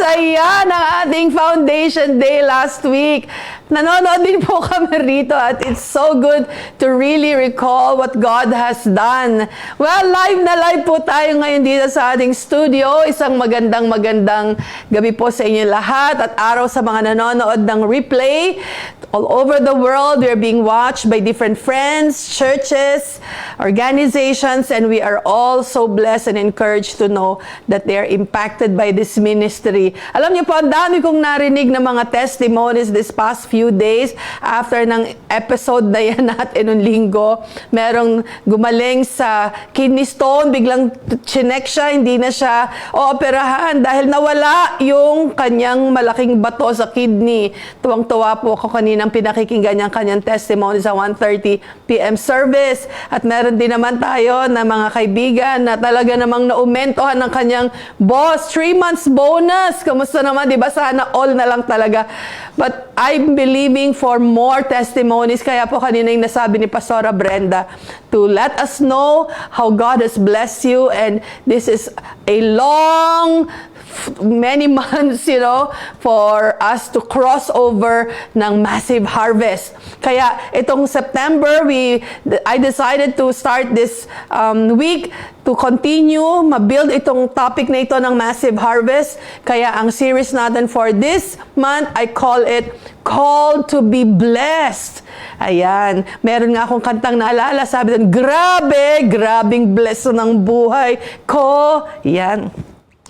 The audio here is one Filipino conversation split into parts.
saya ng ating Foundation Day last week. Nanonood din po kami rito at it's so good to really recall what God has done. Well, live na live po tayo ngayon dito sa ating studio. Isang magandang gabi po sa inyo lahat at araw sa mga nanonood ng replay. All over the world, we're being watched by different friends, churches, organizations, and we are all so blessed and encouraged to know that they are impacted by this ministry. Alam niyo po, ang dami kong narinig na mga testimonies this past few days after ng episode na yan natin nung linggo. Merong gumaling sa kidney stone, biglang chinek siya, hindi na siya ooperahan dahil nawala yung kanyang malaking bato sa kidney. Tuwang-tuwa po ako kaninang pinakikinggan niyang kanyang testimony sa 1:30 p.m. service. At meron din naman tayo na mga kaibigan na talaga namang naumentohan ng kanyang boss. 3 months bonus. Kamusta naman? Diba? Sana all na lang talaga. But I'm believing for more testimonies. Kaya po kanina yung nasabi ni Pastora Brenda to let us know how God has blessed you. And this is a long many months, for us to cross over ng massive harvest. Kaya itong September, I decided to start this week to continue, mabuild itong topic na ito ng massive harvest. Kaya ang series natin for this month, I call it Called to be Blessed. Ayan, meron nga akong kantang naalala, sabi doon, grabing bless ng buhay ko. Yan.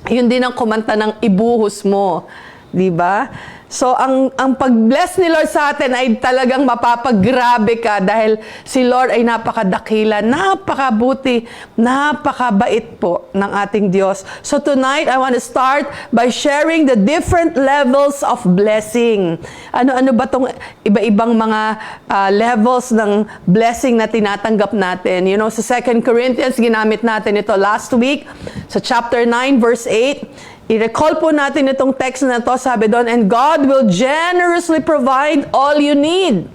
Yun din ang kumanta ng ibuhos mo, di ba? So, ang pag-bless ni Lord sa atin ay talagang mapapaggrabe ka dahil si Lord ay napakadakila, napakabuti, napakabait po ng ating Diyos. So, tonight, I want to start by sharing the different levels of blessing. Ano ba itong iba-ibang mga levels ng blessing na tinatanggap natin? Sa 2 Corinthians, ginamit natin ito last week, sa chapter 9, verse 8, i-recall po natin itong text na to, sabi doon, and God will generously provide all you need.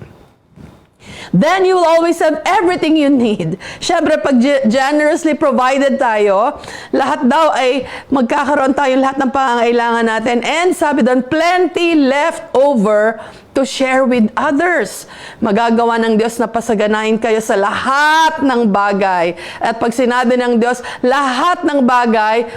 Then you will always have everything you need. Siyempre, pag generously provided tayo, lahat daw ay magkakaroon tayo lahat ng pangangailangan natin. And sabi doon, plenty left over to share with others. Magagawa ng Diyos na pasaganahin kayo sa lahat ng bagay. At pag sinabi ng Diyos, lahat ng bagay,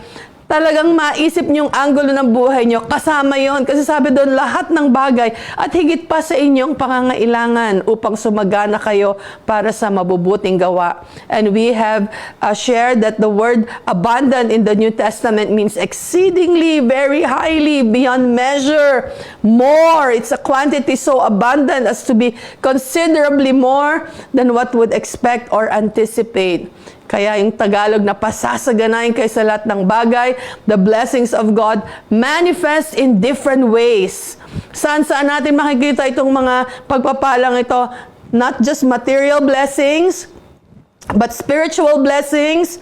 talagang maisip niyong anggulo ng buhay niyo, kasama yon. Kasi sabi doon, lahat ng bagay at higit pa sa inyong pangangailangan upang sumagana kayo para sa mabubuting gawa. And we have shared that the word abundant in the New Testament means exceedingly, very highly, beyond measure, more. It's a quantity so abundant as to be considerably more than what would expect or anticipate. Kaya yung Tagalog na pasasaganahin kayo sa lahat ng bagay, the blessings of God manifest in different ways. Saan natin makikita itong mga pagpapalang ito? Not just material blessings, but spiritual blessings.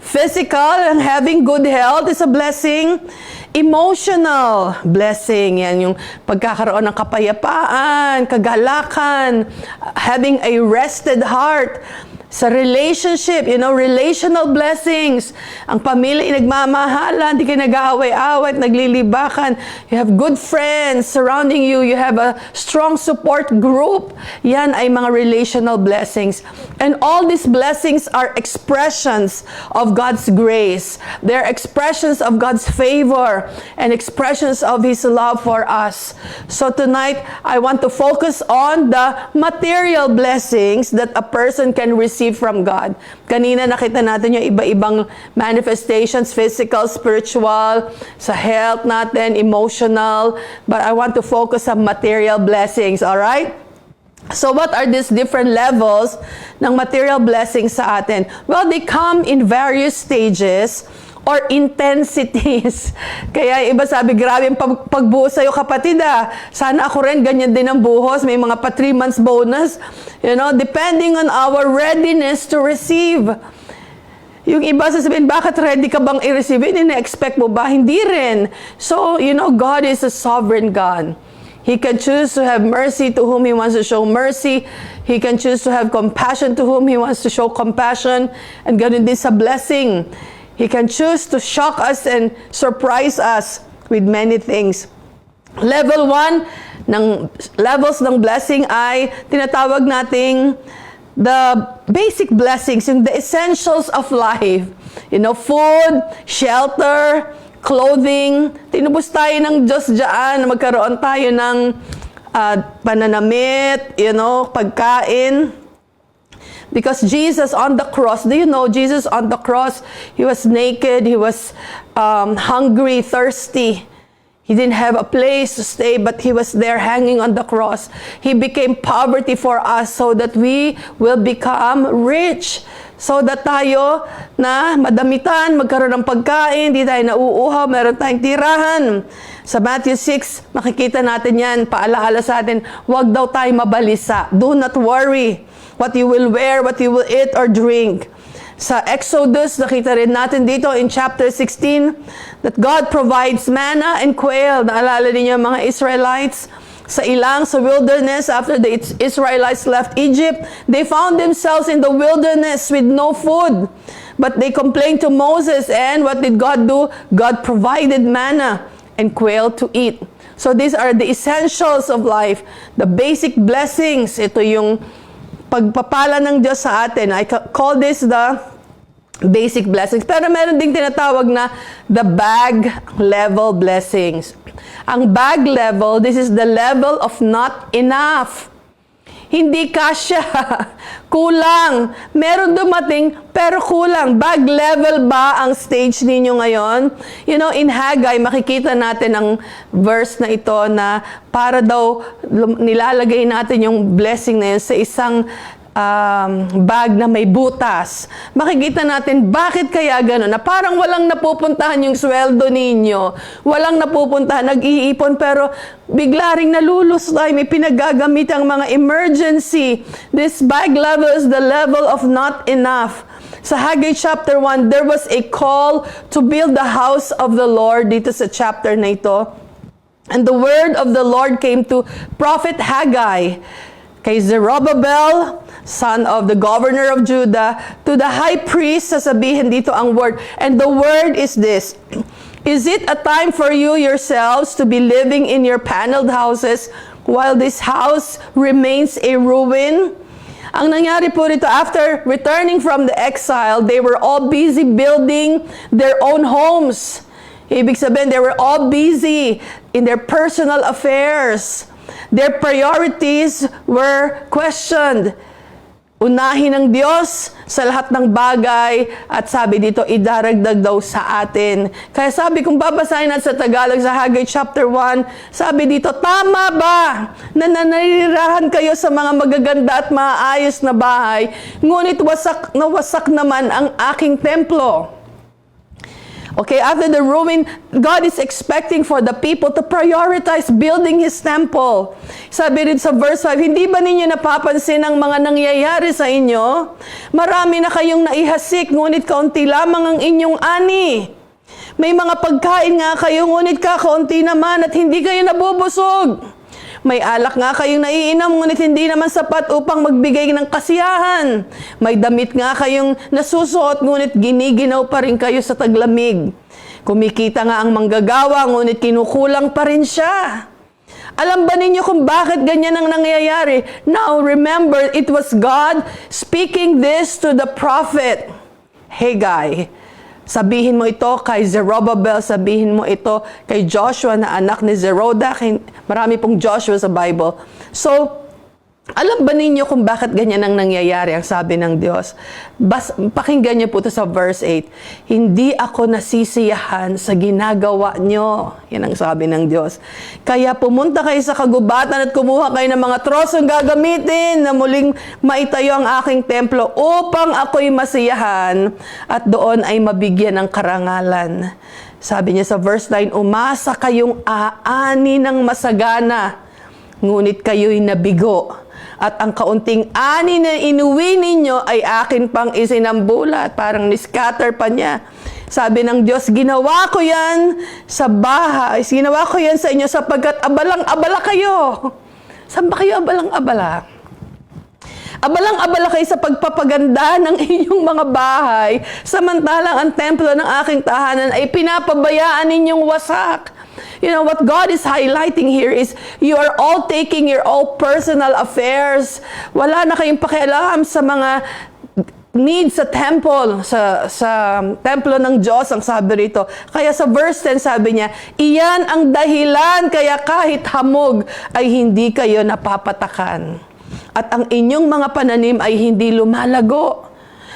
Physical and having good health is a blessing. Emotional blessing, yan yung pagkakaroon ng kapayapaan, kagalakan, having a rested heart. Sa relationship, relational blessings. Ang pamilya ay nagmamahalan, hindi kayo nag-aaway-away, naglilibakan. You have good friends surrounding you. You have a strong support group. Yan ay mga relational blessings. And all these blessings are expressions of God's grace. They're expressions of God's favor and expressions of His love for us. So tonight, I want to focus on the material blessings that a person can receive from God. Kanina nakita natin yung iba-ibang manifestations, physical, spiritual, sa health natin, emotional, but I want to focus on material blessings, all right? So what are these different levels ng material blessings sa atin? Well, they come in various stages or intensities. Kaya iba sabi, grabe yung pagbuhos sa'yo, kapatid Sana ako rin, ganyan din ang buhos. May mga pa 3 months bonus. Depending on our readiness to receive. Yung iba sasabihin, bakit ready ka bang i-receive? Ina-expect mo ba? Hindi rin. So, God is a sovereign God. He can choose to have mercy to whom He wants to show mercy. He can choose to have compassion to whom He wants to show compassion. And ganun din sa blessing. He can choose to shock us and surprise us with many things. Level 1 ng levels ng blessing ay tinatawag nating the basic blessings, yung the essentials of life. You know, food, shelter, clothing. Tinubos tayo ng Diyos dyan, magkaroon tayo ng pananamit, you know, pagkain. Because Jesus on the cross, do you know, Jesus on the cross, He was naked, He was hungry, thirsty. He didn't have a place to stay, but He was there hanging on the cross. He became poverty for us so that we will become rich. So that tayo na madamitan, magkaroon ng pagkain, di tayo nauuhaw, meron tayong tirahan. Sa Matthew 6, makikita natin yan, paalaala sa atin, huwag daw tayo mabalisa. Do not worry what you will wear, what you will eat or drink. Sa Exodus, nakita rin natin dito in chapter 16 that God provides manna and quail. Naalala niyo mga Israelites? Sa ilang, sa wilderness, after the Israelites left Egypt, they found themselves in the wilderness with no food. But they complained to Moses, and what did God do? God provided manna and quail to eat. So these are the essentials of life, the basic blessings. Ito yung pagpapala ng Diyos sa atin. I call this the basic blessings. Pero meron ding tinatawag na the bag level blessings. Ang bag level, this is the level of not enough. Hindi kasya. Kulang. Meron dumating, pero kulang. Bag level ba ang stage ninyo ngayon? You know, in Haggai, makikita natin ang verse na ito na para daw nilalagay natin yung blessing na yun sa isang bag na may butas. Makikita natin bakit kaya gano'n, na parang walang napupuntahan yung sweldo ninyo, walang napupuntahan, nag-iipon, pero bigla ring nalulusay, may pinagagamit ang mga emergency. This bag level is the level of not enough. Sa Haggai chapter 1, there was a call to build the house of the Lord dito sa chapter na ito. And the word of the Lord came to Prophet Haggai, kay Zerubbabel, son of the governor of Judah, to the high priest, sasabihin dito ang word. And the word is this: Is it a time for you yourselves to be living in your paneled houses while this house remains a ruin? Ang nangyari po rito, after returning from the exile, they were all busy building their own homes. Ibig sabihin, they were all busy in their personal affairs. Their priorities were questioned. Unahin ng Diyos sa lahat ng bagay, at sabi dito, idaragdag daw sa atin. Kaya sabi, kung babasahin natin sa Tagalog sa Haggai chapter 1, sabi dito, tama ba na nananirahan kayo sa mga magaganda at maayos na bahay, ngunit wasak naman ang aking templo? Okay, after the ruin, God is expecting for the people to prioritize building His temple. Sabi rin sa verse 5, hindi ba ninyo napapansin ang mga nangyayari sa inyo? Marami na kayong naihasik, ngunit kaunti lamang ang inyong ani. May mga pagkain nga kayo, ngunit kakaunti naman at hindi kayo nabubusog. May alak nga kayong naiinom, ngunit hindi naman sapat upang magbigay ng kasiyahan. May damit nga kayong nasusuot, ngunit giniginaw pa rin kayo sa taglamig. Kumikita nga ang manggagawa, ngunit kinukulang pa rin siya. Alam ba ninyo kung bakit ganyan ang nangyayari? Now, remember, it was God speaking this to the prophet Haggai. Sabihin mo ito kay Zerubbabel, sabihin mo ito kay Joshua na anak ni Zeroda. Marami pong Joshua sa Bible. So, alam ba ninyo kung bakit ganyan ang nangyayari, ang sabi ng Diyos? Pakinggan niyo po ito sa verse 8. Hindi ako nasisiyahan sa ginagawa nyo. Yan ang sabi ng Diyos. Kaya pumunta kayo sa kagubatan at kumuha kayo ng mga trosong gagamitin na muling maitayo ang aking templo upang ako'y masiyahan at doon ay mabigyan ng karangalan. Sabi niya sa verse 9, umasa kayong aani ng masagana, ngunit kayo'y nabigo. At ang kaunting ani na inuwi ninyo ay akin pang isinambulat. Parang niscatter pa niya. Sabi ng Diyos, ginawa ko yan sa bahay. Ginawa ko yan sa inyo sapagkat abalang-abala kayo. Saan ba kayo abalang-abala? Abalang-abala kayo sa pagpapaganda ng inyong mga bahay, samantalang ang templo ng aking tahanan ay pinapabayaan ninyong wasak. You know, what God is highlighting here is you are all taking your own personal affairs. Wala na kayong pakialam sa mga needs sa temple, sa templo ng Diyos, ang sabi rito. Kaya sa verse 10 sabi niya, iyan ang dahilan kaya kahit hamog ay hindi kayo napapatakan. At ang inyong mga pananim ay hindi lumalago.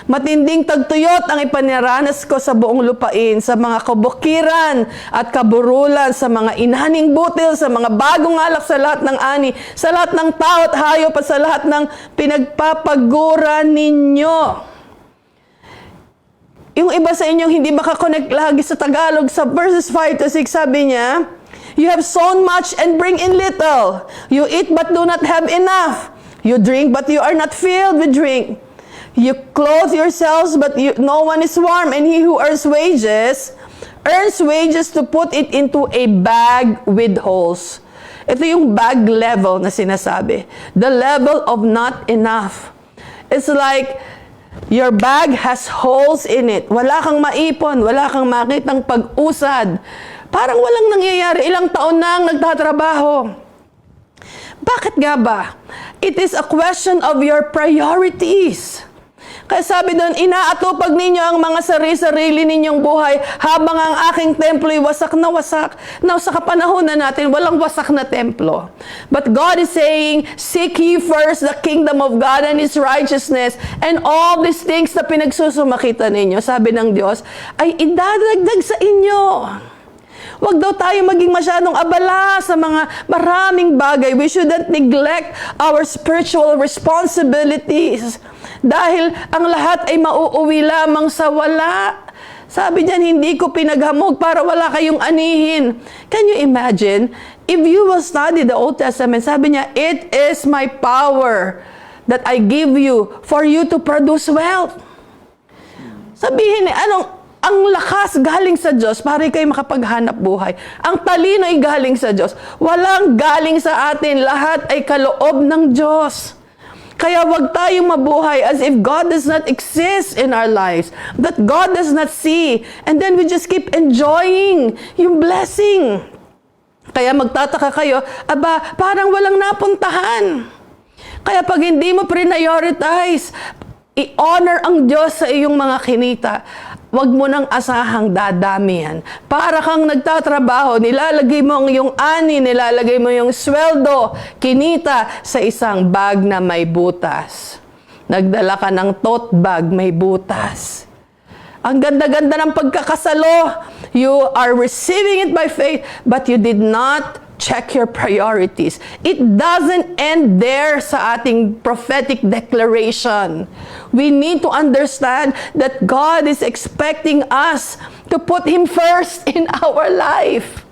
Matinding tagtuyot ang ipaniranas ko sa buong lupain, sa mga kabukiran at kaburulan, sa mga inaning butil, sa mga bagong alak, sa lahat ng ani, sa lahat ng tao at hayop at sa lahat ng pinagpapaguran ninyo. Yung iba sa inyong hindi makakonect lagi sa Tagalog, sa verses 5 to 6, sabi niya, you have sown much and bring in little. You eat but do not have enough. You drink but you are not filled with drink. You clothe yourselves, but no one is warm, and he who earns wages to put it into a bag with holes. Ito yung bag level na sinasabi. The level of not enough. It's like your bag has holes in it. Wala kang maipon, wala kang makitang pag-usad. Parang walang nangyayari. Ilang taon na ang nagtatrabaho. Bakit nga ba? It is a question of your priorities. Kaya sabi doon, inaatupag ninyo ang mga sarili ninyong buhay habang ang aking templo ay wasak na wasak. Now, sa kapanahon na natin, walang wasak na templo. But God is saying, seek ye first the kingdom of God and His righteousness, and all these things na pinagsusumakita ninyo, sabi ng Diyos, ay idadagdag sa inyo. Huwag daw tayo maging masyadong abala sa mga maraming bagay. We shouldn't neglect our spiritual responsibilities. Dahil ang lahat ay mauuwi lamang sa wala. Sabi niyan, hindi ko pinaghamog para wala kayong anihin. Can you imagine? If you will study the Old Testament, sabi niya, it is my power that I give you for you to produce wealth. Sabihin niya, ang lakas galing sa Diyos para kayo makapaghanap buhay. Ang talino ay galing sa Diyos. Walang galing sa atin. Lahat ay kaloob ng Diyos. Kaya wag tayong mabuhay as if God does not exist in our lives. That God does not see. And then we just keep enjoying yung blessing. Kaya magtataka kayo, aba, parang walang napuntahan. Kaya pag hindi mo prioritize, i-honor ang Diyos sa iyong mga kinita. Huwag mo nang asahang dadamihan. Para kang nagtatrabaho, nilalagay mo ang iyong ani, nilalagay mo yung sweldo, kinita sa isang bag na may butas. Nagdala ka ng tote bag, may butas. Ang ganda-ganda ng pagkakasalo. You are receiving it by faith, but you did not check your priorities. It doesn't end there sa ating prophetic declaration. We need to understand that God is expecting us to put Him first in our life.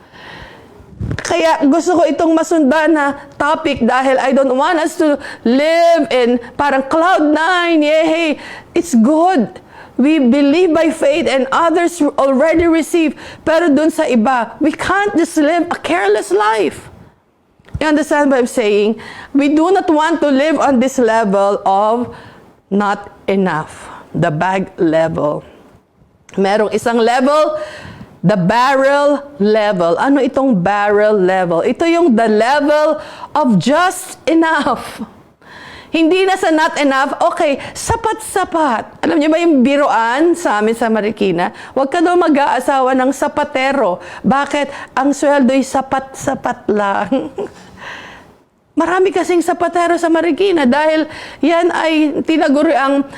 Kaya gusto ko itong masundan na topic dahil I don't want us to live in parang cloud nine. Yay, it's good. We believe by faith and others already receive. Pero dun sa iba, we can't just live a careless life. You understand what I'm saying? We do not want to live on this level of not enough. The bag level. Merong isang level, the barrel level. Ano itong barrel level? Ito yung the level of just enough. Hindi na sa not enough, okay, sapat-sapat. Alam niyo ba yung biruan sa amin sa Marikina? Huwag ka daw mag-aasawa ng sapatero. Bakit? Ang sweldo'y sapat-sapat lang. Marami kasing sapatero sa Marikina dahil yan ay tinaguri ang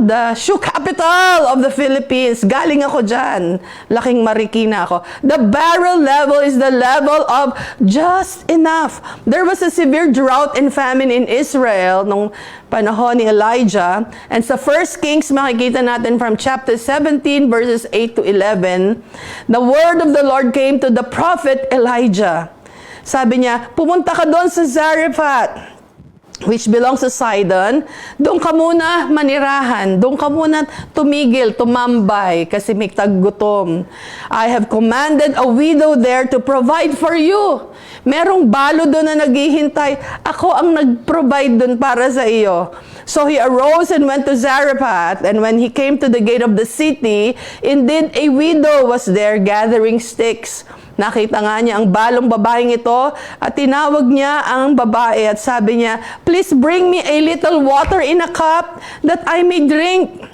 the shoe capital of the Philippines. Galing ako dyan. Laking Marikina ako. The barrel level is the level of just enough. There was a severe drought and famine in Israel nung panahon ni Elijah. And sa 1 Kings, makikita natin from chapter 17, verses 8 to 11, the word of the Lord came to the prophet Elijah. Sabi niya, pumunta ka doon sa Zarephath, which belongs to Sidon. Doon ka muna manirahan. Doon ka muna tumigil, tumambay, kasi may taggutom. I have commanded a widow there to provide for you. Merong balo doon na naghihintay. Ako ang nag-provide doon para sa iyo. So he arose and went to Zarephath, and when he came to the gate of the city, indeed a widow was there gathering sticks. Nakita nga niya ang balong babaeng ito at tinawag niya ang babae at sabi niya, "Please bring me a little water in a cup that I may drink.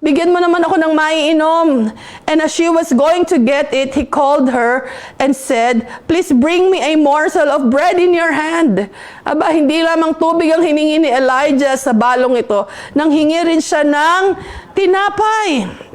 Bigyan mo naman ako ng maiinom." And as she was going to get it, he called her and said, "Please bring me a morsel of bread in your hand." Aba, hindi lamang tubig ang hiningi ni Elijah sa balong ito, nang hingi rin siya ng tinapay.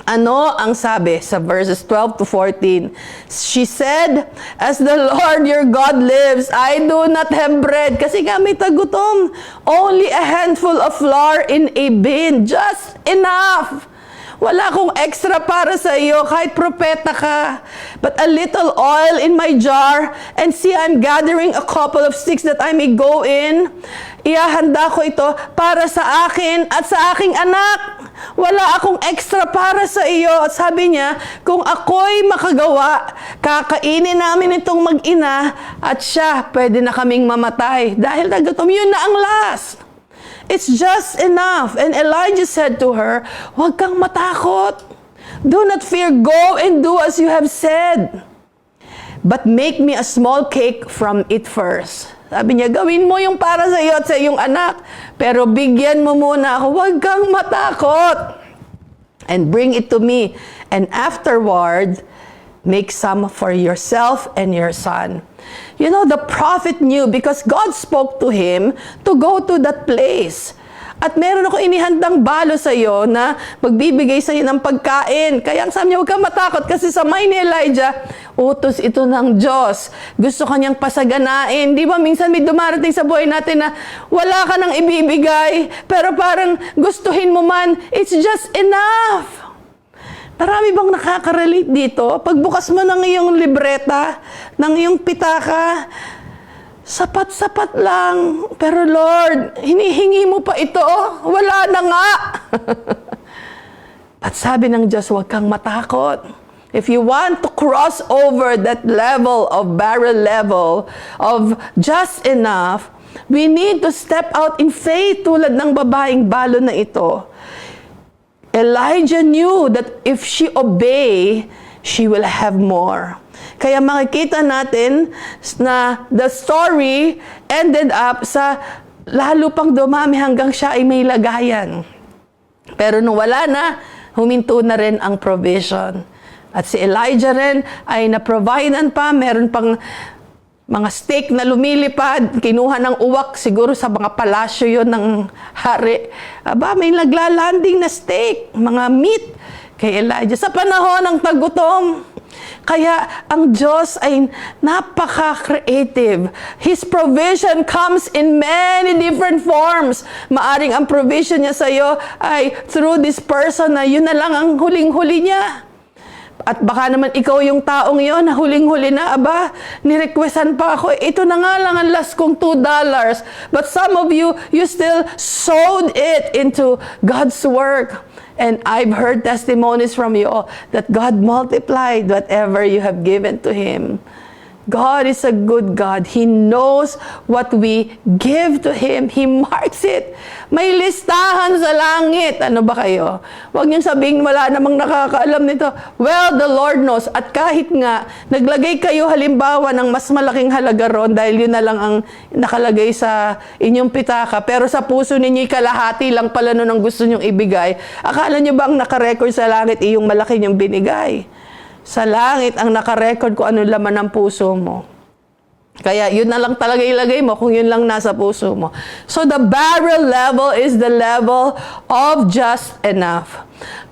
Ano ang sabi sa verses 12 to 14? She said, "As the Lord your God lives, I do not have bread." Kasi nga may tagutom. "Only a handful of flour in a bin. Just enough. Wala akong extra para sa iyo kahit propeta ka. But a little oil in my jar, and see, I'm gathering a couple of sticks that I may go in. Iahanda ko ito para sa akin at sa aking anak. Wala akong extra para sa iyo." At sabi niya, kung ako'y makagawa, kakainin namin itong mag-ina at siya, pwede na kaming mamatay. Dahil nagutom, yun na ang last. It's just enough. And Elijah said to her, "Huwag kang matakot. Do not fear. Go and do as you have said. But make me a small cake from it first." Sabi niya, gawin mo yung para sa iyo at sa iyong anak. Pero bigyan mo muna ako. Huwag kang matakot. And bring it to me. And afterward, make some for yourself and your son. You know, the prophet knew because God spoke to him to go to that place. At meron ako inihandang balo sa iyo na magbibigay sa iyo ng pagkain. Kaya ang sabi niya, huwag kang matakot kasi sa mind ni Elijah, utos ito ng Diyos. Gusto kanyang pasaganain. Di ba minsan may dumarating sa buhay natin na wala ka nang ibibigay, pero parang gustuhin mo man, it's just enough. Marami bang nakaka-relate dito? Pagbukas mo ng iyong libreta, ng iyong pitaka, sapat-sapat lang. Pero Lord, hinihingi mo pa ito. Wala na nga. At sabi ng Diyos, huwag kang matakot. If you want to cross over that level of barrel level of just enough, we need to step out in faith tulad ng babaeng balo na ito. Elijah knew that if she obey, she will have more. Kaya makikita natin na the story ended up sa lalo pang dumami hanggang siya ay may lagayan. Pero nung wala na, huminto na rin ang provision. At si Elijah rin ay na-providean pa, meron pang mga steak na lumilipad, kinuha ng uwak, siguro sa mga palasyo yon ng hari. Aba, may naglalanding na steak, mga meat kay Elijah sa panahon ng tagutom. Kaya ang Diyos ay napaka-creative. His provision comes in many different forms. Maaring ang provision niya sa iyo ay through this person na yun na lang ang huling-huli niya. At baka naman ikaw yung taong yon na huling-huli na, aba, nirequestan pa ako, ito na nga lang ang last kong $2. But some of you, you still sowed it into God's work. And I've heard testimonies from you all that God multiplied whatever you have given to Him. God is a good God. He knows what we give to Him. He marks it. May listahan sa langit. Ano ba kayo? Huwag niyong sabihin wala namang nakakaalam nito. Well, the Lord knows. At kahit nga, naglagay kayo halimbawa ng mas malaking halaga ron dahil yun na lang ang nakalagay sa inyong pitaka. Pero sa puso ninyo'y kalahati lang pala nun ang gusto niyong ibigay. Akala niyo ba ang nakarecord sa langit yung malaki niyong binigay? Sa langit ang nakarecord kung ano laman ng puso mo. Kaya yun na lang talaga ilagay mo kung yun lang nasa puso mo. So the barrel level is the level of just enough.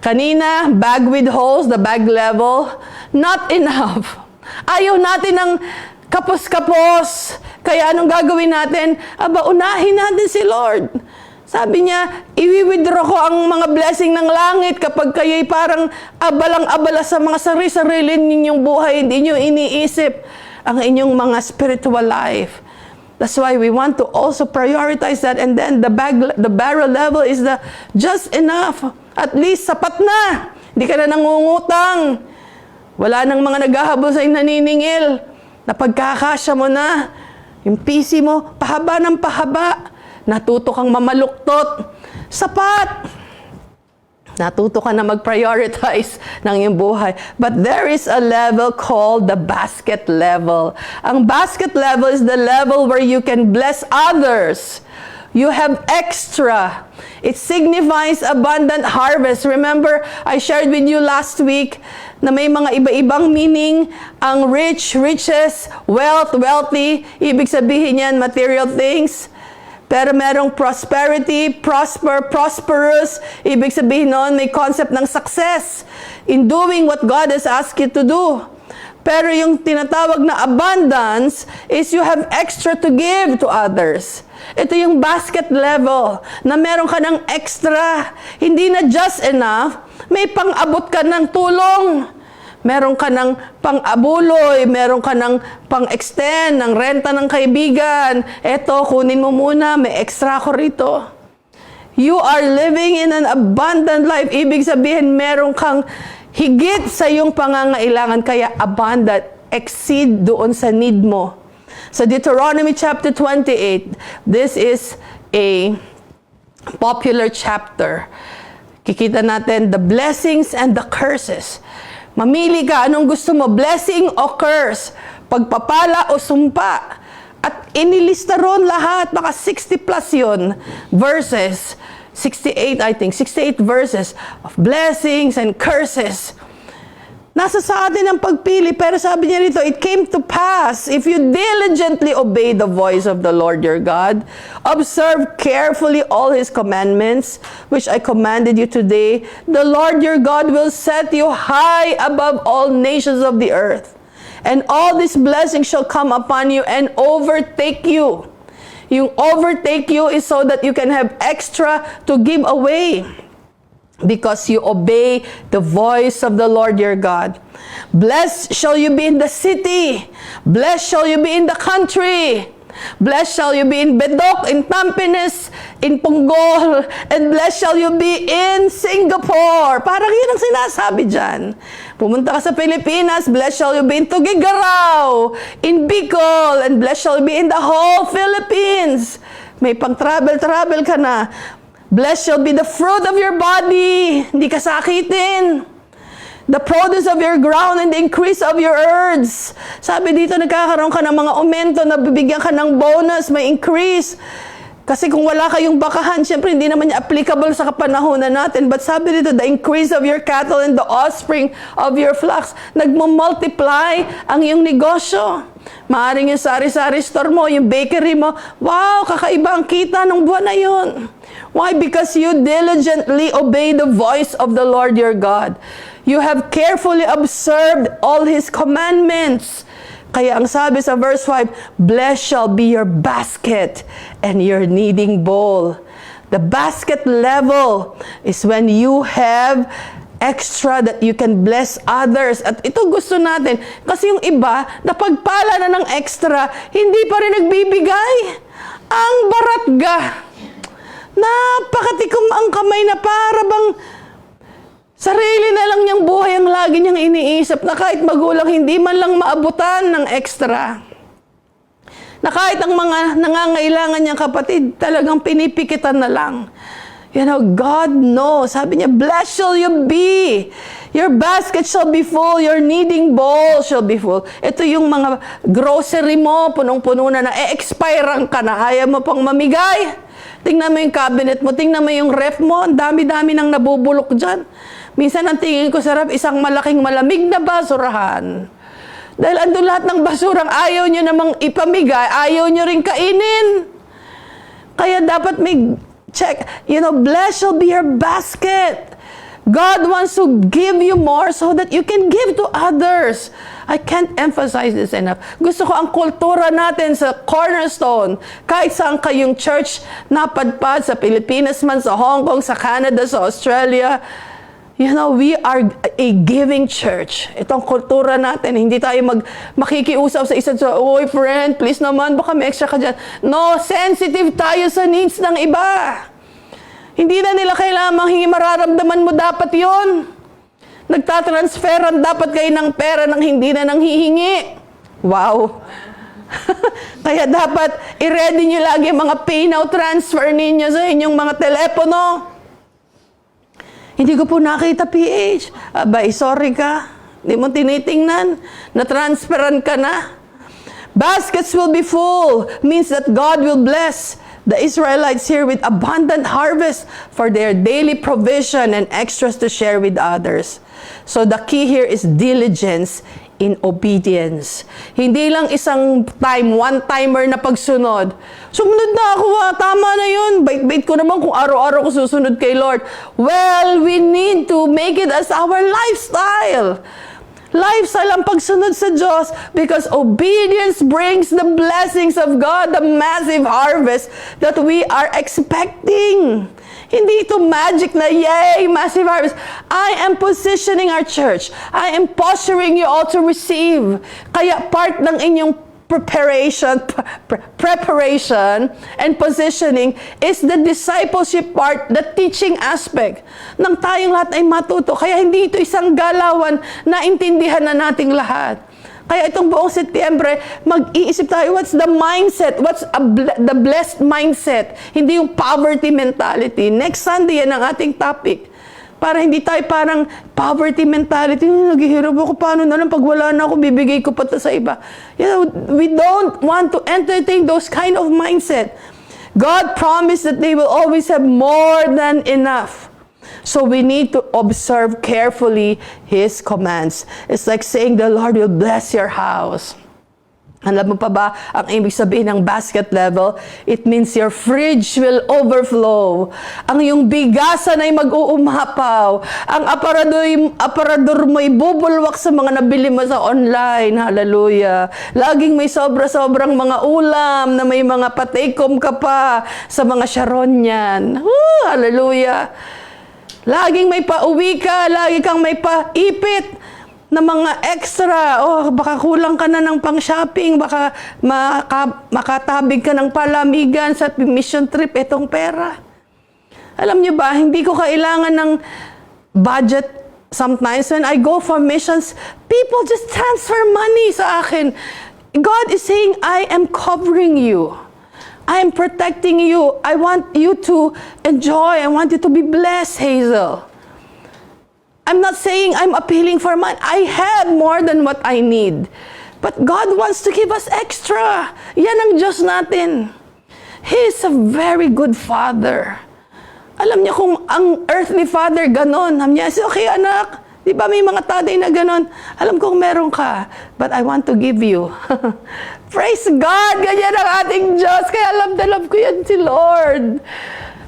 Kanina, bag with holes, the bag level, not enough. Ayaw natin ng kapos-kapos. Kaya anong gagawin natin? Aba, unahin natin si Lord. Sabi niya, i-withdraw ko ang mga blessing ng langit kapag kayo'y parang abalang-abala sa mga sarili-sarili ninyong buhay, hindi nyo iniisip ang inyong mga spiritual life. That's why we want to also prioritize that. And then the barrel level is the just enough. At least sapat na. Hindi ka na nangungutang. Wala nang mga naghahabol sa'yo naniningil. Napagkakasya mo na. Yung PC mo, pahaba ng pahaba. Natuto kang mamaluktot. Sapat. Natuto ka na mag-prioritize ng iyong buhay. But there is a level called the basket level. Ang basket level is the level where you can bless others. You have extra. It signifies abundant harvest. Remember, I shared with you last week na may mga iba-ibang meaning. Ang rich, riches, wealth, wealthy. Ibig sabihin yan, material things. Pero merong prosperity, prosper, prosperous. Ibig sabihin noon, may concept ng success in doing what God has asked you to do. Pero yung tinatawag na abundance is you have extra to give to others. Ito yung basket level na meron ka ng extra. Hindi na just enough, may pang-abot ka ng tulong. Meron ka ng pang-abuloy, meron ka ng pang-extend, ng renta ng kaibigan. Eto, kunin mo muna, may extra ko rito. You are living in an abundant life. Ibig sabihin, meron kang higit sa iyong pangangailangan, kaya abundant, exceed doon sa need mo. Sa Deuteronomy chapter 28, this is a popular chapter. Kikita natin the blessings and the curses. Mamili ka, anong gusto mo? Blessing o curse? Pagpapala o sumpa? At inilista ron lahat, baka 60 plus yun. Verses, 68 I think, 68 verses of blessings and curses. Nasa sa atin ang pagpili, pero sabi niya rito, it came to pass, if you diligently obey the voice of the Lord your God, observe carefully all His commandments, which I commanded you today, the Lord your God will set you high above all nations of the earth, and all these blessings shall come upon you and overtake you. Yung overtake you is so that you can have extra to give away. Because you obey the voice of the Lord your God. Blessed shall you be in the city. Blessed shall you be in the country. Blessed shall you be in Bedok, in Tampines, in Punggol, and blessed shall you be in Singapore. Parang yun ang sinasabi dyan. Pumunta ka sa Pilipinas, blessed shall you be in Tuguegarao, in Bicol, and blessed shall you be in the whole Philippines. May pang-travel ka na. Blessed shall be the fruit of your body. Hindi ka sakitin. The produce of your ground and the increase of your herds. Sabi dito, nagkakaroon ka ng mga aumento, nabibigyan ka ng bonus, may increase. Kasi kung wala kayong bakahan, syempre hindi naman niya applicable sa kapanahonan natin. But sabi dito, the increase of your cattle and the offspring of your flocks. Nagmo-multiply ang iyong negosyo. Maaring yung sari-sari store mo, yung bakery mo, wow, kakaiba ang kita ng buwan na yun. Why? Because you diligently obey the voice of the Lord your God. You have carefully observed all His commandments. Kaya ang sabi sa verse 5, blessed shall be your basket and your kneading bowl. The basket level is when you have extra that you can bless others. At ito gusto natin. Kasi yung iba, napagpala na ng extra, hindi pa rin nagbibigay. Ang baratga. Napakatikom ang kamay na para bang sarili na lang niyang buhay ang lagi niyang iniisip na kahit magulang hindi man lang maabutan ng extra. Na kahit ang mga nangangailangan niyang kapatid talagang pinipikitan na lang. You know, God knows. Sabi niya, blessed shall you be. Your basket shall be full. Your kneading bowl shall be full. Ito yung mga grocery mo, punong-puno na expire ka na. Ayaw mo pang mamigay. Tingnan mo yung cabinet mo, tingnan mo yung ref mo, ang dami-dami nang nabubulok dyan. Minsan ang tingin ko sa ref, isang malaking malamig na basurahan. Dahil andun lahat ng basurang ayaw nyo namang ipamigay, ayaw nyo rin kainin. Kaya dapat may check, you know, blessed shall be your basket. God wants to give you more so that you can give to others. I can't emphasize this enough. Gusto ko ang kultura natin sa Cornerstone, kahit saan kayong church napadpad, sa Pilipinas man, sa Hong Kong, sa Canada, sa Australia. You know, we are a giving church. Itong kultura natin, hindi tayo makikiusap sa isa't sa, oy friend, please naman, baka may extra ka dyan. No, sensitive tayo sa needs ng iba. Hindi na nila kailangan manghingi, mararamdaman mo dapat yon. Nagtatransferan dapat kayo ng pera nang hindi na nanghihingi. Wow! Kaya dapat i-ready nyo lagi ang mga pay now transfer ninyo sa inyong mga telepono. Hindi ko po nakita PH. Abay, sorry ka. Hindi mo tinitingnan. Na-transferan ka na. Baskets will be full means that God will bless the Israelites here with abundant harvest for their daily provision and extras to share with others. So the key here is diligence in obedience. Hindi lang isang time, one-timer na pagsunod. Sumunod na ako, tama na yun. Bait-bait ko naman kung araw-araw ko susunod kay Lord. Well, we need to make it as our lifestyle. Lifestyle ang pagsunod sa Diyos because obedience brings the blessings of God, the massive harvest that we are expecting. Hindi ito magic na, yay, massive harvest. I am positioning our church. I am posturing you all to receive. Kaya part ng inyong preparation and positioning is the discipleship part, the teaching aspect. Nang tayong lahat ay matuto. Kaya hindi ito isang galawan na intindihan na nating lahat. Kaya itong buong Setyembre, mag-iisip tayo, what's the mindset? What's the blessed mindset? Hindi yung poverty mentality. Next Sunday, yan ang ating topic. Para hindi tayo parang poverty mentality. Naghihirap ako, paano na lang pag wala na ako, bibigay ko pa ito sa iba. You know, we don't want to entertain those kind of mindset. God promised that they will always have more than enough. So we need to observe carefully His commands. It's like saying the Lord will bless your house. Alam mo pa ba ang ibig sabihin ng basket level? It means your fridge will overflow. Ang iyong bigasan ay mag-uumapaw. Ang aparador mo ibubulwak sa mga nabili mo sa online. Hallelujah. Laging may sobra-sobrang mga ulam na may mga pataykom ka pa sa mga Sharon yan. Hallelujah. Laging may pauwi ka, lagi kang may paipit na mga extra. Oh, baka kulang ka na ng pang-shopping, baka makatabig ka ng palamigan sa mission trip, itong pera. Alam niyo ba, hindi ko kailangan ng budget sometimes when I go for missions, people just transfer money sa akin. God is saying, I am covering you. I am protecting you. I want you to enjoy. I want you to be blessed, Hazel. I'm not saying I'm appealing for money. I have more than what I need. But God wants to give us extra. Yan ang Diyos natin. He is a very good Father. Alam niyo kung ang earthly Father ganon, niya, okay anak, di ba may mga tatay na ganon? Alam kong meron ka, but I want to give you. Praise God! Ganyan ang ating Diyos. Kaya love na love ko yan si Lord.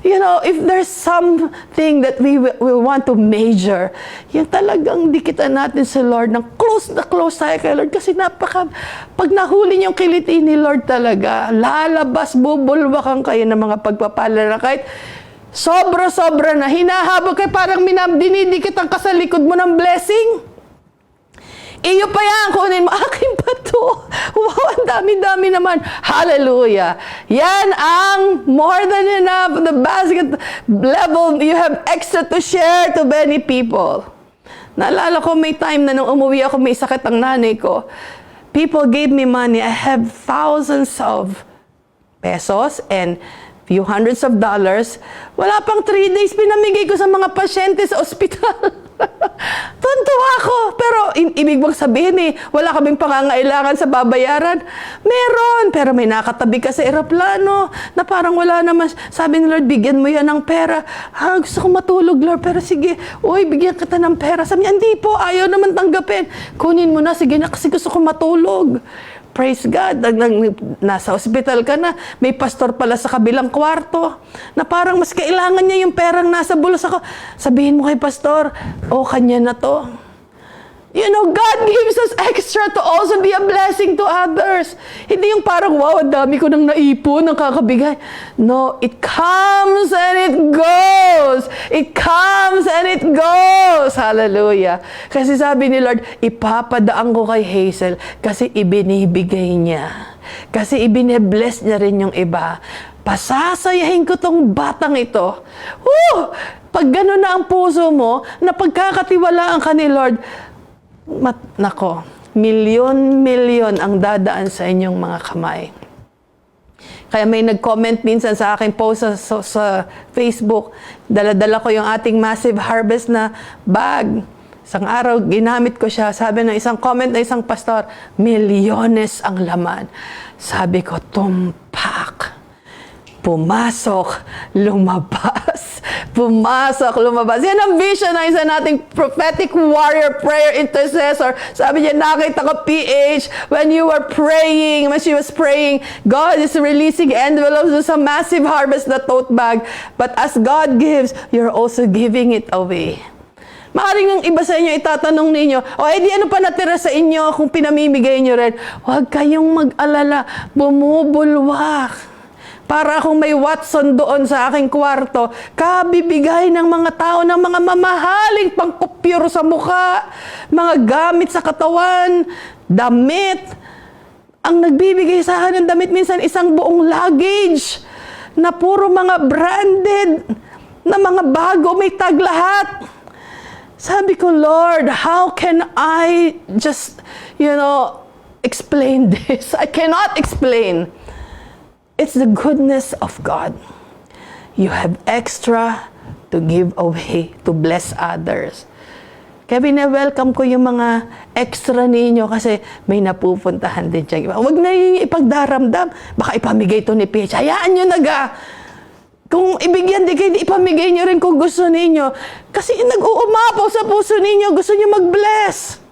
You know, if there's something that we want to measure, yung talagang dikitan natin si Lord, ng close na close tayo kay Lord. Kasi pag nahuli yung kiliti ni Lord talaga, lalabas, bubulwakan kayo ng mga pagpapala na kahit sobra-sobra na, hinahabol kayo parang dinidikit ang kasalikod mo ng blessing. Iyo pa yan, kunin mo, akin pa to. Wow, ang dami-dami naman. Hallelujah. Yan ang more than enough, the basket level, you have extra to share to many people. Naalala ko may time na nung umuwi ako, may sakit ang nanay ko. People gave me money. I have thousands of pesos and few hundreds of dollars. Wala pang 3 days, pinamigay ko sa mga pasyente sa ospital. Tuntua ako. Pero ibig bang sabihin wala kaming pangangailangan sa babayaran? Meron. Pero may nakatabi ka sa eroplano na parang wala naman. Sabi ni Lord, bigyan mo yan ng pera. Gusto ko matulog, Lord. Pero sige, bigyan kita ng pera. Sabi niya, hindi po, ayaw naman tanggapin. Kunin mo na, sige na, kasi gusto ko matulog. Praise God, nasa hospital ka na, may pastor pala sa kabilang kwarto, na parang mas kailangan niya yung perang nasa bulsa ko. Sabihin mo kay pastor, kanya na to. You know, God gives us extra to also be a blessing to others. Hindi yung parang, wow, ang dami ko nang naipon, ang kakabigay. No, it comes and it goes. It comes and it goes. Hallelujah. Kasi sabi ni Lord, ipapadaan ko kay Hazel kasi ibinibigay niya. Kasi ibine-bless niya rin yung iba. Pasasayahin ko tong batang ito. Pag gano'n na ang puso mo, na pagkakatiwalaan ka ni Lord, nako, milyon ang dadaan sa inyong mga kamay. Kaya may nag-comment minsan sa aking post sa Facebook, dala-dala ko yung ating Massive Harvest na bag. Isang araw, ginamit ko siya. Sabi ng isang comment na isang pastor, milyones ang laman. Sabi ko, tumpak. Pumasok, lumabas. Pumasok, lumabas. Yan ang vision ng isa nating prophetic warrior prayer intercessor. Sabi niya, nakita ko PH, when you were praying, when she was praying, God is releasing envelopes sa Massive Harvest na tote bag. But as God gives, you're also giving it away. Maaring ng iba sa inyo, itatanong ninyo, di ano pa natira sa inyo kung pinamimigay nyo rin? Huwag kayong mag-alala, bumubulwak. Para kung may Watson doon sa aking kwarto, kabibigay ng mga tao ng mga mamahaling pangkupyur sa mukha, mga gamit sa katawan, damit. Ang nagbibigay sa akin ng damit minsan isang buong luggage na puro mga branded, na mga bago, may tag lahat. Sabi ko, Lord, how can I just, explain this? I cannot explain. It's the goodness of God. You have extra to give away, to bless others. Kaya welcome ko yung mga extra ninyo kasi may napupuntahan din siya. Huwag na yung ipagdaramdam. Baka ipamigay to ni PH. Hayaan nyo kung ibigyan di kayo, ipamigay nyo rin kung gusto ninyo. Kasi nag-uumapaw sa puso ninyo, gusto nyo mag-bless.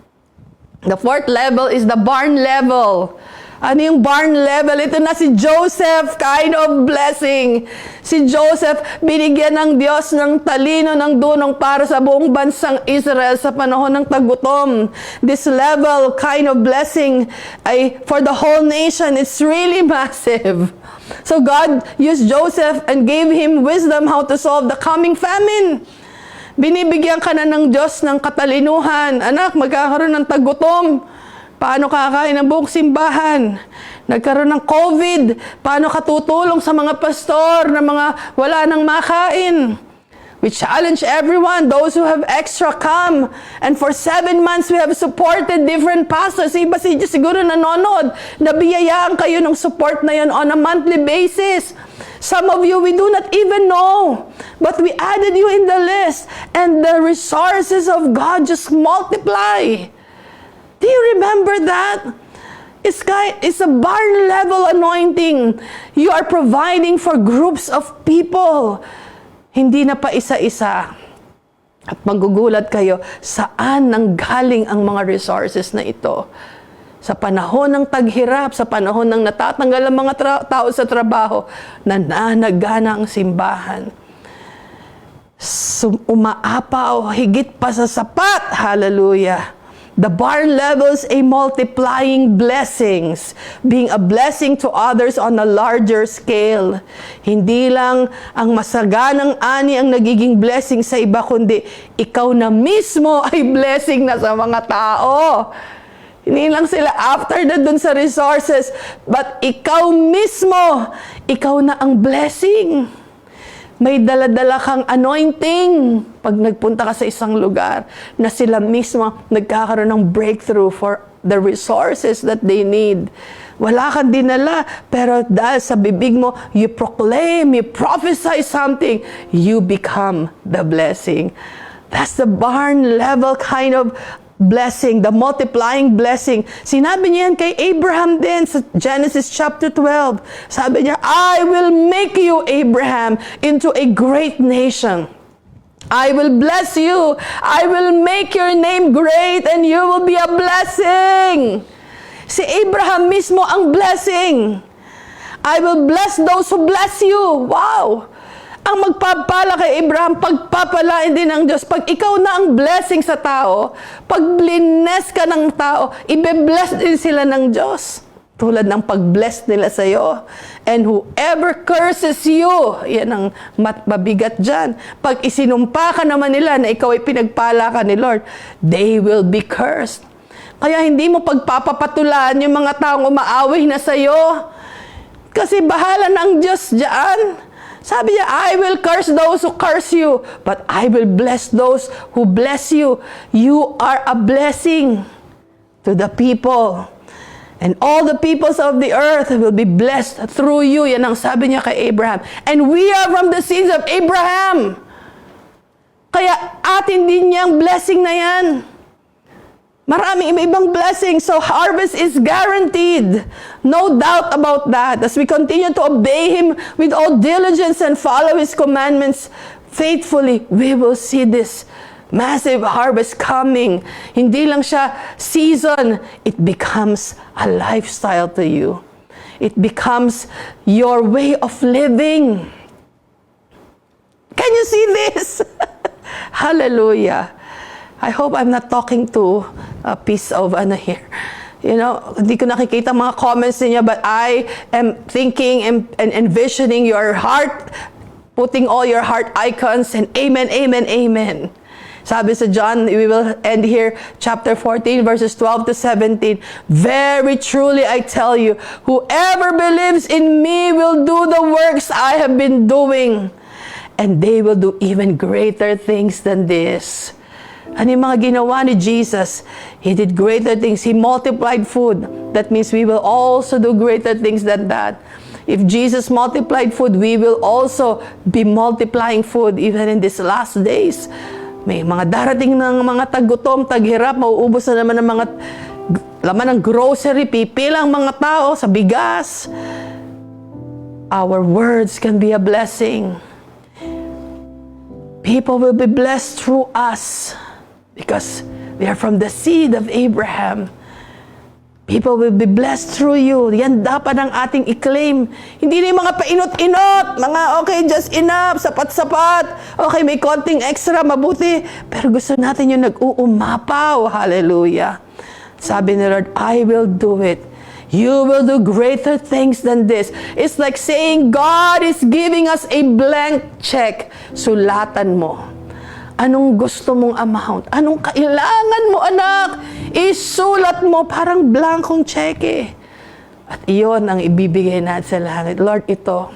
The fourth level is the barn level. Ano yung barn level? Ito na si Joseph, kind of blessing. Si Joseph, binigyan ng Diyos ng talino ng dunong para sa buong bansang Israel sa panahon ng tagutom. This level, kind of blessing, ay for the whole nation, it's really massive. So God used Joseph and gave him wisdom how to solve the coming famine. Binibigyan ka na ng Diyos ng katalinuhan. Anak, magkakaroon ng tagutom. Paano kakain ng buong simbahan? Nagkaroon ng COVID. Paano katutulong sa mga pastor na mga wala nang makain? We challenge everyone, those who have extra come. And for 7 months, we have supported different pastors. Iba siguro nanonood. Nabiyayaan kayo ng support na yun on a monthly basis. Some of you, we do not even know. But we added you in the list. And the resources of God just multiply. Do you remember that? It's a barn level anointing. You are providing for groups of people. Hindi na pa isa-isa. At magugulat kayo, saan nanggaling ang mga resources na ito? Sa panahon ng taghirap, sa panahon ng natatanggal ang mga tao sa trabaho, nananagana ang simbahan. Umaapaw, higit pa sa sapat. Hallelujah. The barn levels a multiplying blessings, being a blessing to others on a larger scale. Hindi lang ang masaganang ani ang nagiging blessing sa iba, kundi ikaw na mismo ay blessing na sa mga tao. Hindi lang sila after na dun sa resources, but ikaw mismo, ikaw na ang blessing. May dala-dala kang anointing pag nagpunta ka sa isang lugar na sila mismo nagkakaroon ng breakthrough for the resources that they need. Wala kang dinala, pero dahil sa bibig mo, you proclaim, you prophesy something, you become the blessing. That's the barn level kind of blessing, the multiplying blessing. Sinabi niya yan kay Abraham din sa Genesis chapter 12. Sabi niya, I will make you, Abraham, into a great nation. I will bless you. I will make your name great and you will be a blessing. Si Abraham mismo ang blessing. I will bless those who bless you. Wow! Ang magpapala kay Abraham, pagpapalain din ng Diyos. Pag ikaw na ang blessing sa tao, pag bless ka ng tao, ibe-bless din sila ng Diyos. Tulad ng pag-bless nila sa iyo. And whoever curses you, yan ang mabigat dyan. Pag isinumpa ka naman nila na ikaw ay pinagpala ka ni Lord, they will be cursed. Kaya hindi mo pagpapapatulan yung mga taong umaaway na sa iyo. Kasi bahala ng Diyos dyan. Sabi niya, I will curse those who curse you, but I will bless those who bless you. You are a blessing to the people. And all the peoples of the earth will be blessed through you. Yan ang sabi niya kay Abraham. And we are from the seeds of Abraham. Kaya atin din niyang blessing na yan. Maraming iba-ibang blessing. So harvest is guaranteed. No doubt about that. As we continue to obey Him with all diligence and follow His commandments faithfully, we will see this massive harvest coming. Hindi lang siya season. It becomes a lifestyle to you. It becomes your way of living. Can you see this? Hallelujah. I hope I'm not talking to a piece of here. You know, hindi ko nakikita mga comments niya, but I am thinking and envisioning your heart, putting all your heart icons, and amen, amen, amen. Sabi sa John, we will end here, chapter 14, verses 12 to 17. Very truly I tell you, whoever believes in me will do the works I have been doing, and they will do even greater things than this. Ano yung mga ginawa ni Jesus? He did greater things. He multiplied food. That means we will also do greater things than that. If Jesus multiplied food, we will also be multiplying food even in these last days. May mga darating ng mga tagutom, taghirap, mauubos na naman ng mga laman ng grocery, pipilang mga tao sa bigas. Our words can be a blessing. People will be blessed through us because we are from the seed of Abraham. People will be blessed through you. Yan dapat ang ating i-claim. Hindi na yung mga painot-inot, mga okay, just enough, sapat-sapat. Okay, may konting extra, mabuti. Pero gusto natin yung nag-uumapaw. Hallelujah. Sabi ni Lord, I will do it. You will do greater things than this. It's like saying God is giving us a blank check. Sulatan mo. Anong gusto mong amount? Anong kailangan mo, anak? Isulat mo, parang blankong cheque. At iyon ang ibibigay natin sa langit. Lord, ito.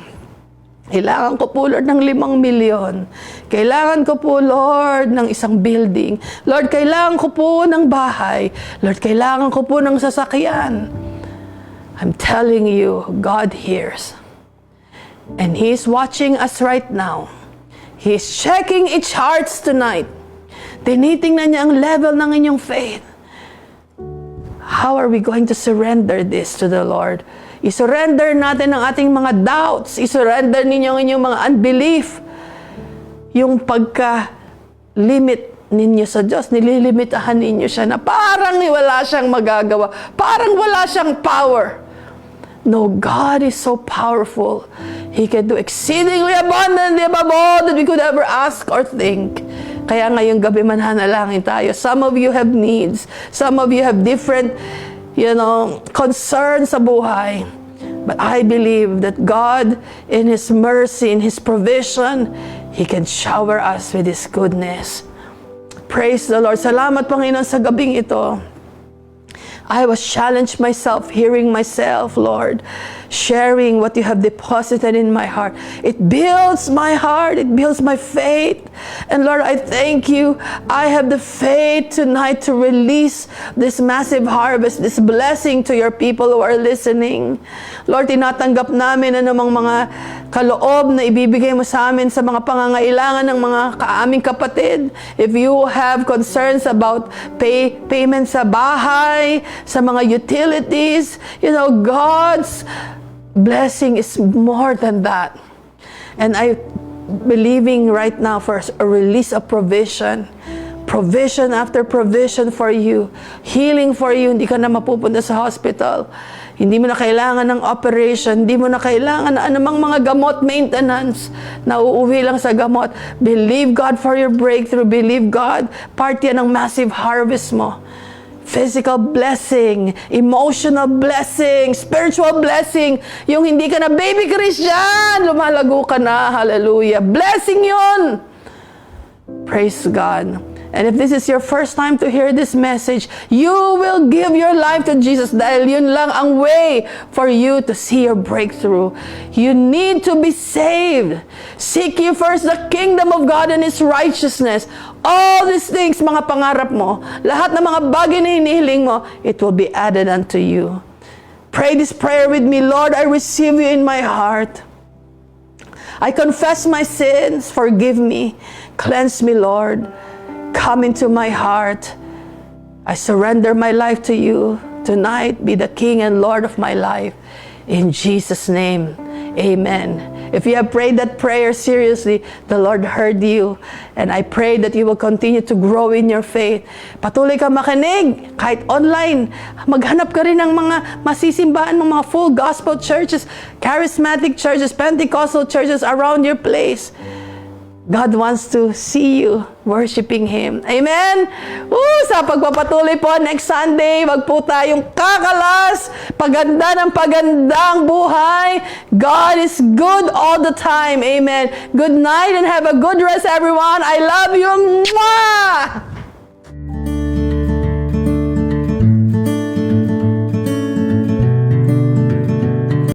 Kailangan ko po, Lord, ng 5 milyon. Kailangan ko po, Lord, ng isang building. Lord, kailangan ko po ng bahay. Lord, kailangan ko po ng sasakyan. I'm telling you, God hears. And He's watching us right now. He's checking each hearts tonight. Tinitingnan niya ang level ng inyong faith. How are we going to surrender this to the Lord? I-surrender natin ang ating mga doubts. I-surrender ninyo ang inyong mga unbelief. Yung pagka-limit ninyo sa Diyos, nililimitahan ninyo siya na parang wala siyang magagawa. Parang wala siyang power. No, God is so powerful. He can do exceedingly abundantly above all that we could ever ask or think. Kaya ngayong gabi mananalangin tayo. Some of you have needs. Some of you have different, concerns sa buhay. But I believe that God, in His mercy, in His provision, He can shower us with His goodness. Praise the Lord. Salamat, Panginoon, sa gabing ito. I was challenged myself, hearing myself, Lord, sharing what you have deposited in my heart. It builds my heart. It builds my faith. And Lord, I thank you. I have the faith tonight to release this massive harvest, this blessing to your people who are listening. Lord, tinatanggap namin anumang mga kaloob na ibibigay mo sa amin sa mga pangangailangan ng mga kaaming kapatid. If you have concerns about payment sa bahay, sa mga utilities, God's blessing is more than that. And I believing right now for a release of provision. Provision after provision for you. Healing for you. Hindi ka na mapupunta sa hospital. Hindi mo na kailangan ng operation. Hindi mo na kailangan ng anumang mga gamot, maintenance. Na uuwi lang sa gamot. Believe God for your breakthrough. Believe God. Part yan ng massive harvest mo. Physical blessing, emotional blessing, spiritual blessing. Yung hindi ka na baby Christian, lumalago ka na. Hallelujah. Blessing yun. Praise God. And if this is your first time to hear this message, you will give your life to Jesus dahil yun lang ang way for you to see your breakthrough. You need to be saved. Seek ye first the kingdom of God and His righteousness. All these things, mga pangarap mo, lahat ng mga bagay na hinihiling mo, it will be added unto you. Pray this prayer with me. Lord, I receive you in my heart. I confess my sins. Forgive me. Cleanse me, Lord. Come into my heart. I surrender my life to you. Tonight, be the King and Lord of my life. In Jesus' name, amen. If you have prayed that prayer seriously, the Lord heard you. And I pray that you will continue to grow in your faith. Patuloy ka makinig, kahit online. Maghanap ka rin ng mga masisimbahan, ng mga full gospel churches, charismatic churches, Pentecostal churches around your place. God wants to see you worshiping Him. Amen? Sa pagpapatuloy po, next Sunday, wag po tayong kakalas. Paganda ng pagandang buhay. God is good all the time. Amen. Good night and have a good rest, everyone. I love you. Mwah!